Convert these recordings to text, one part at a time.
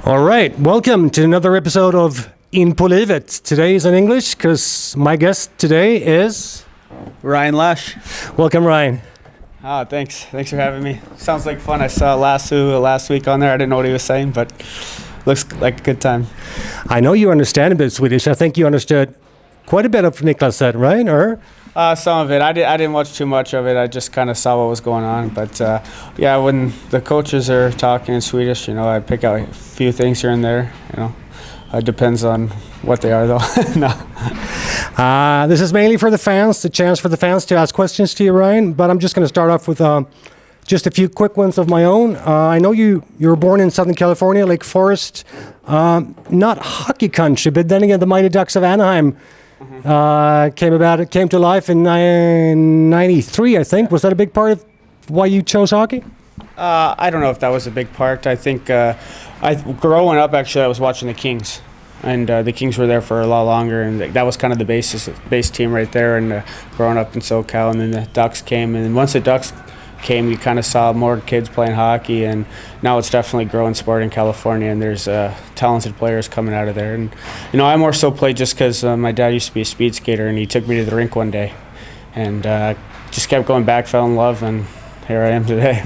All right, welcome to another episode of In på livet. Today is in English because my guest today is Ryan Lasch. Welcome, Ryan. Thanks for having me. Sounds like fun. I saw Lasso last week on there. I didn't know what he was saying, but looks like a good time. I know you understand a bit of Swedish. I think you understood quite a bit of Niklas said, right? Or Some of it. I didn't watch too much of it. I just kind of saw what was going on. But when the coaches are talking in Swedish, I pick out a few things here and there. It depends on what they are, though. No. This is mainly for the fans, the chance for the fans to ask questions to you, Ryan. But I'm just going to start off with just a few quick ones of my own. I know you were born in Southern California, Lake Forest. Not hockey country, but then again, the Mighty Ducks of Anaheim came to life in 93, I think. Was that a big part of why you chose hockey? I don't know if that was a big part. I think growing up, actually, I was watching the Kings. And the Kings were there for a lot longer, and that was kind of the base team right there. And growing up in SoCal, and then the Ducks came, and once the Ducks came, you kind of saw more kids playing hockey, and now it's definitely a growing sport in California, and there's talented players coming out of there. And I more so played just because my dad used to be a speed skater, and he took me to the rink one day, and just kept going back, fell in love, and here I am today.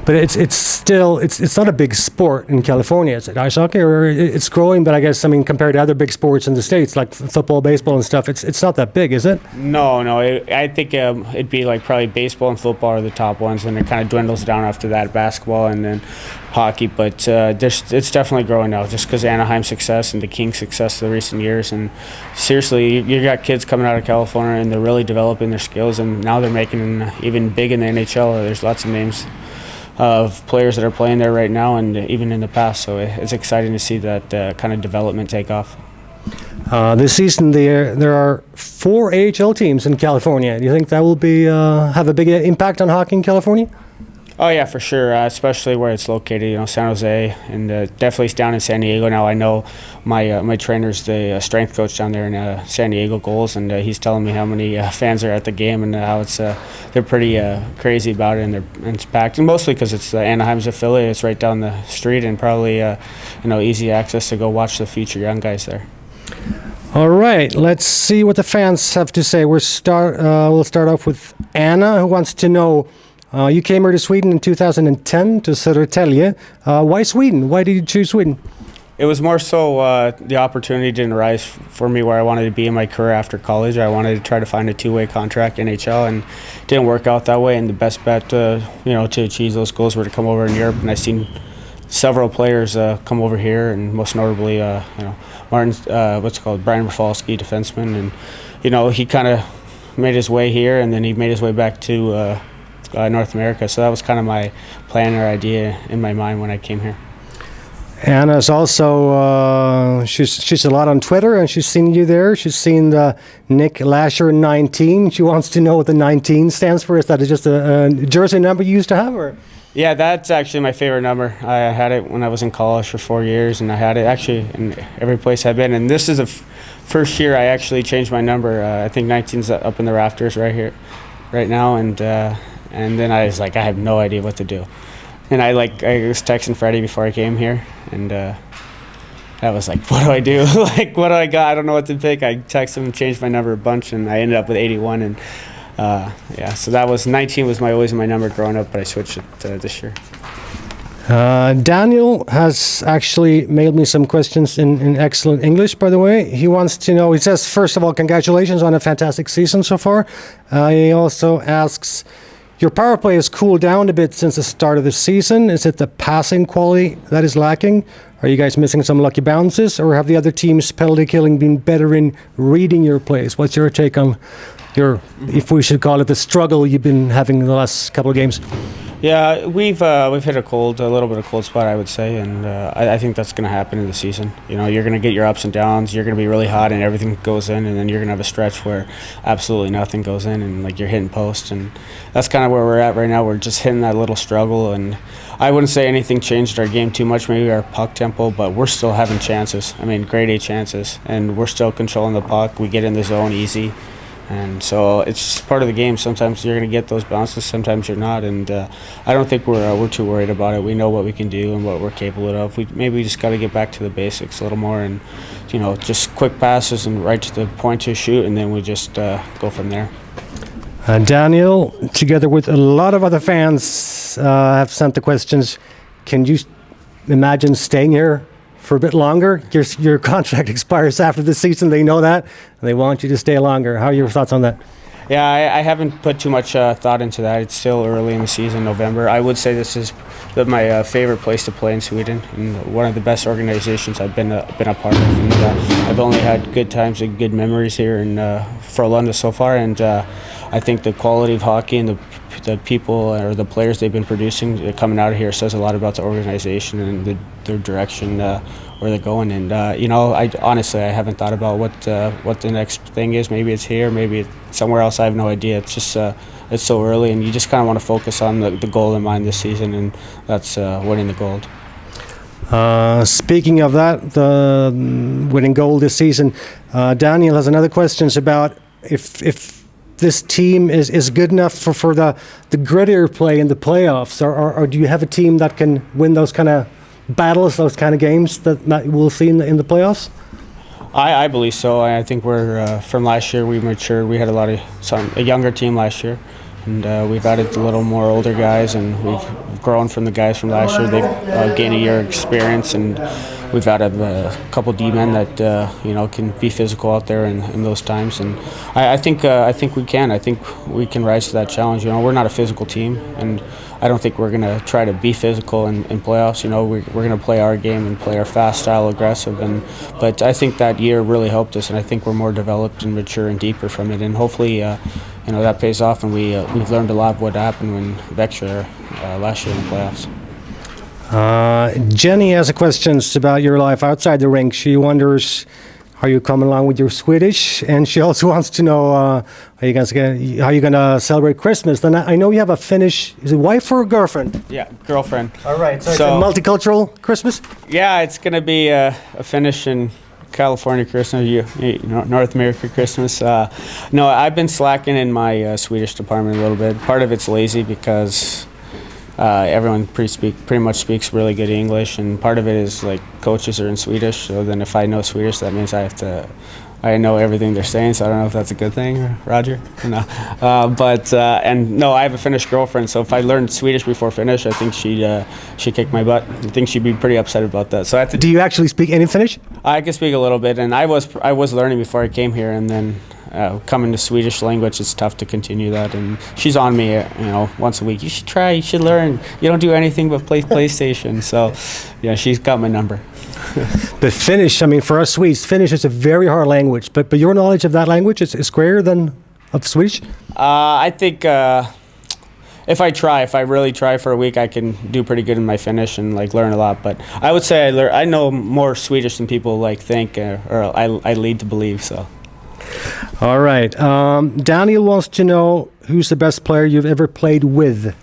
But it's not a big sport in California, is it? Ice hockey, or it's growing, but I guess compared to other big sports in the States like football, baseball, and stuff, it's not that big, is it? No. I think it'd be like probably baseball and football are the top ones, and it kind of dwindles down after that, basketball and then hockey. But it's definitely growing now, just because Anaheim's success and the Kings' success of the recent years. And seriously, you got kids coming out of California, and they're really developing their skills, and now they're making even big in the NHL. There's lots of names of players that are playing there right now, and even in the past, so it's exciting to see that kind of development take off. This season there are 4 AHL teams in California. Do you think that will have a big impact on hockey in California? Oh yeah, for sure, especially where it's located, San Jose, and definitely down in San Diego now. I know my trainer's the strength coach down there in San Diego Goals, and he's telling me how many fans are at the game, and how they're pretty crazy about it, and it's packed, and mostly because it's Anaheim's affiliate. It's right down the street, and probably easy access to go watch the future young guys there. All right, let's see what the fans have to say. We'll start off with Anna, who wants to know. You came here to Sweden in 2010 to Södertälje. Why Sweden? Why did you choose Sweden? It was more so the opportunity didn't arise for me where I wanted to be in my career after college. I wanted to try to find a two-way contract in NHL, and it didn't work out that way. And the best bet to achieve those goals were to come over in Europe. And I've seen several players come over here, and most notably, Brian Rafalski, defenseman, and he kind of made his way here, and then he made his way back to North America. So that was kind of my plan or idea in my mind when I came here. Anna's also she's a lot on Twitter, and she's seen you there. She's seen the Nick Lasher 19. She wants to know what the 19 stands for. Is that just a jersey number you used to have, or? Yeah, that's actually my favorite number. I had it when I was in college for 4 years, and I had it actually in every place I've been. And this is the first year I actually changed my number. I think 19's up in the rafters right here, right now, and then I was like, I have no idea what to do. And I was texting Freddie before I came here, and I was like, what do I do? What do I got? I don't know what to pick. I texted him and changed my number a bunch, and I ended up with 81. And so that was 19 was always my number growing up, but I switched it this year. Daniel has actually mailed me some questions in excellent English, by the way. He wants to know, he says, first of all, congratulations on a fantastic season so far. He also asks, your power play has cooled down a bit since the start of the season. Is it the passing quality that is lacking? Are you guys missing some lucky bounces, or have the other teams' penalty killing been better in reading your plays? What's your take on if we should call it, the struggle you've been having in the last couple of games? Yeah, we've hit a little bit of cold spot, I would say, and I think that's going to happen in the season. You're going to get your ups and downs. You're going to be really hot and everything goes in, and then you're going to have a stretch where absolutely nothing goes in, and you're hitting post, and that's kind of where we're at right now. We're just hitting that little struggle, and I wouldn't say anything changed our game too much, maybe our puck tempo, but we're still having chances. I mean, grade A chances, and we're still controlling the puck. We get in the zone easy. And so it's just part of the game. Sometimes you're going to get those bounces, sometimes you're not. And I don't think we're too worried about it. We know what we can do and what we're capable of. We just got to get back to the basics a little more, and just quick passes and right to the point to shoot, and then we just go from there. Daniel, together with a lot of other fans, have sent the questions. Can you imagine staying here for a bit longer? Your contract expires after the season. They know that, and they want you to stay longer. How are your thoughts on that? Yeah, I haven't put too much thought into that. It's still early in the season, November. I would say this is my favorite place to play in Sweden, and one of the best organizations I've been a part of. And I've only had good times and good memories here in Frölunda so far, and I think the quality of hockey and the people or the players they've been producing coming out of here says a lot about the organization and their direction, where they're going. And I honestly haven't thought about what the next thing is. Maybe it's here, maybe it's somewhere else. I have no idea. It's just it's so early, and you just kind of want to focus on the goal in mind this season, and that's winning the gold. Speaking of that, the winning goal this season, Daniel has another question about if this team is good enough for the grittier play in the playoffs, or do you have a team that can win those kind of battles, those kind of games that we'll see in the playoffs? I believe so. I think we're from last year we matured. We had a younger team last year, and we've added a little more older guys, and we've grown from the guys from last year. They've gained a year of experience, and we've added a couple D-men that can be physical out there in those times. And I think we can. I think we can rise to that challenge. We're not a physical team, and I don't think we're going to try to be physical in playoffs. We're going to play our game and play our fast style, aggressive. But I think that year really helped us, and I think we're more developed and mature and deeper from it. And hopefully, that pays off, and we've learned a lot of what happened when Växjö last year in the playoffs. Jenny has a question about your life outside the rink. She wonders how you coming along with your Swedish, and she also wants to know how you gonna celebrate Christmas. Then I know you have a Finnish. Is it wife or girlfriend? Yeah, girlfriend. All right, so it's a multicultural Christmas. Yeah, it's gonna be a Finnish and California Christmas, North America Christmas. No, I've been slacking in my Swedish department a little bit. Part of it's lazy because everyone pretty much speaks really good English, and part of it is like coaches are in Swedish. So then if I know Swedish, that means I know everything they're saying. So I don't know if that's a good thing, Roger. No, I have a Finnish girlfriend. So if I learned Swedish before Finnish, I think she'd kick my butt. I think she'd be pretty upset about that. So do you actually speak any Finnish? I can speak a little bit, and I was learning before I came here, and then. Coming to Swedish language, it's tough to continue that, and she's on me, once a week. You should try. You should learn. You don't do anything but play PlayStation. So, yeah, she's got my number. But Finnish, for us Swedes, Finnish is a very hard language. But your knowledge of that language is greater than of Swedish. I think if I really try for a week, I can do pretty good in my Finnish and learn a lot. But I would say I know more Swedish than people think, or I lead to believe. So. All right. Daniel wants to know who's the best player you've ever played with.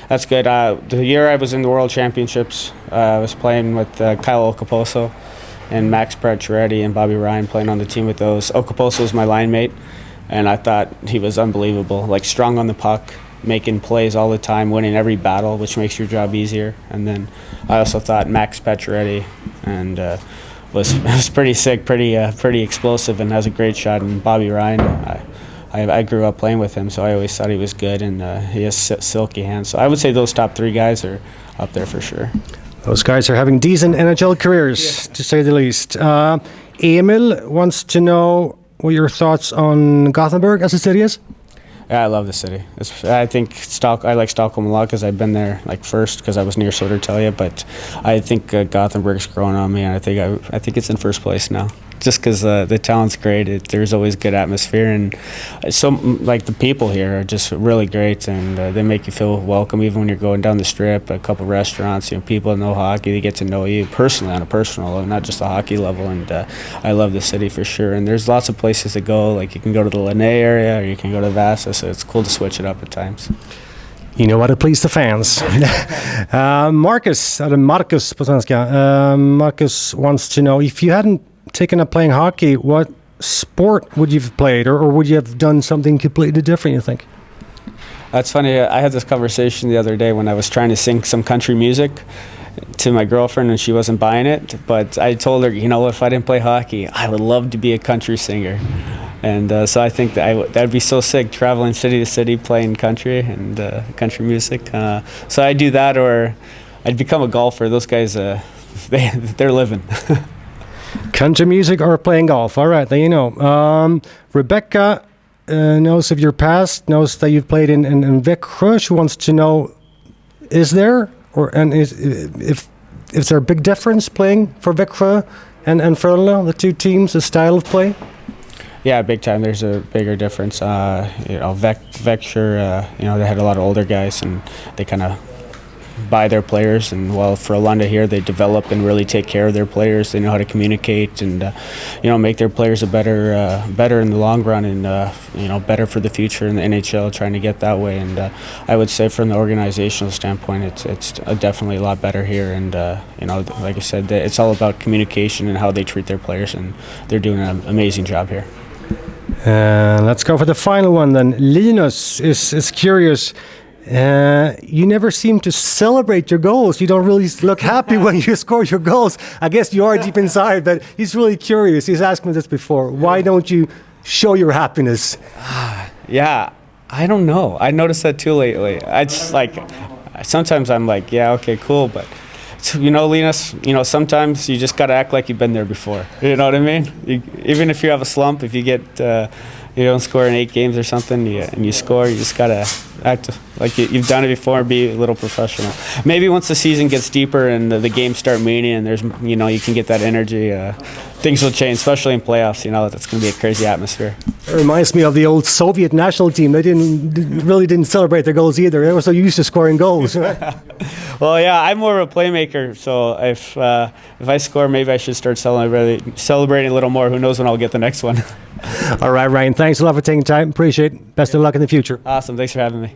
That's good. The year I was in the World Championships, I was playing with Kyle Okaposo and Max Pacioretty and Bobby Ryan, playing on the team with those. Okaposo was my line mate, and I thought he was unbelievable. Strong on the puck, making plays all the time, winning every battle, which makes your job easier. And then I also thought Max Pacioretty and was pretty sick, pretty explosive, and has a great shot. And Bobby Ryan, I grew up playing with him, so I always thought he was good, and he has silky hands. So I would say those top three guys are up there for sure. Those guys are having decent NHL careers, to say the least. Emil wants to know what your thoughts on Gothenburg as a city is. Yeah, I love the city. I think I like Stockholm a lot because I've been there first because I was near Södertälje. But I think Gothenburg's growing on me, and I think it's in first place now. Just because the town's great, there's always good atmosphere, and the people here are just really great, and they make you feel welcome even when you're going down the strip. A couple restaurants, people know hockey, they get to know you personally on a personal level, not just a hockey level. And I love the city for sure. And there's lots of places to go. You can go to the Linné area, or you can go to Vasa. So it's cool to switch it up at times. You know what to please the fans. Marcus på svenska. Marcus wants to know if you hadn't taken up playing hockey, what sport would you have played, or would you have done something completely different, you think? That's funny. I had this conversation the other day when I was trying to sing some country music to my girlfriend and she wasn't buying it. But I told her, you know, if I didn't play hockey, I would love to be a country singer. And so I think that that'd be so sick, traveling city to city, playing country and country music. So I'd do that, or I'd become a golfer. Those guys, they're living. Country music or playing golf. All right, there you know. Rebecca knows of your past, knows that you've played in Växjö. She wants to know, is there, if there a big difference playing for Växjö and Frölunda, the two teams, the style of play? Yeah, big time. There's a bigger difference. Växjö, they had a lot of older guys, and they kind of buy their players. And while Frölunda here, they develop and really take care of their players. They know how to communicate and, make their players better in the long run, and better for the future in the NHL. Trying to get that way. And I would say, from the organizational standpoint, it's definitely a lot better here. And like I said, it's all about communication and how they treat their players, and they're doing an amazing job here. Let's go for the final one then. Linus is curious. You never seem to celebrate your goals. You don't really look happy when you score your goals. I guess you are deep inside, but he's really curious. He's asked me this before. Why don't you show your happiness? Yeah, I don't know. I noticed that too lately. Sometimes I'm like, yeah, okay, cool, but Linus, sometimes you just got to act like you've been there before. You know what I mean? Even if you have a slump, if you get, you don't score in 8 games or something, and you score, you just got to act like you've done it before, be a little professional. Maybe once the season gets deeper and the games start meaning, and there's, you can get that energy, things will change, especially in playoffs. That's going to be a crazy atmosphere. It reminds me of the old Soviet national team. They really didn't celebrate their goals either. They were so used to scoring goals. Well, yeah, I'm more of a playmaker, so if I score, maybe I should start celebrating a little more. Who knows when I'll get the next one. All right, Ryan, thanks a lot for taking time. Appreciate it. Best of luck in the future. Awesome. Thanks for having me.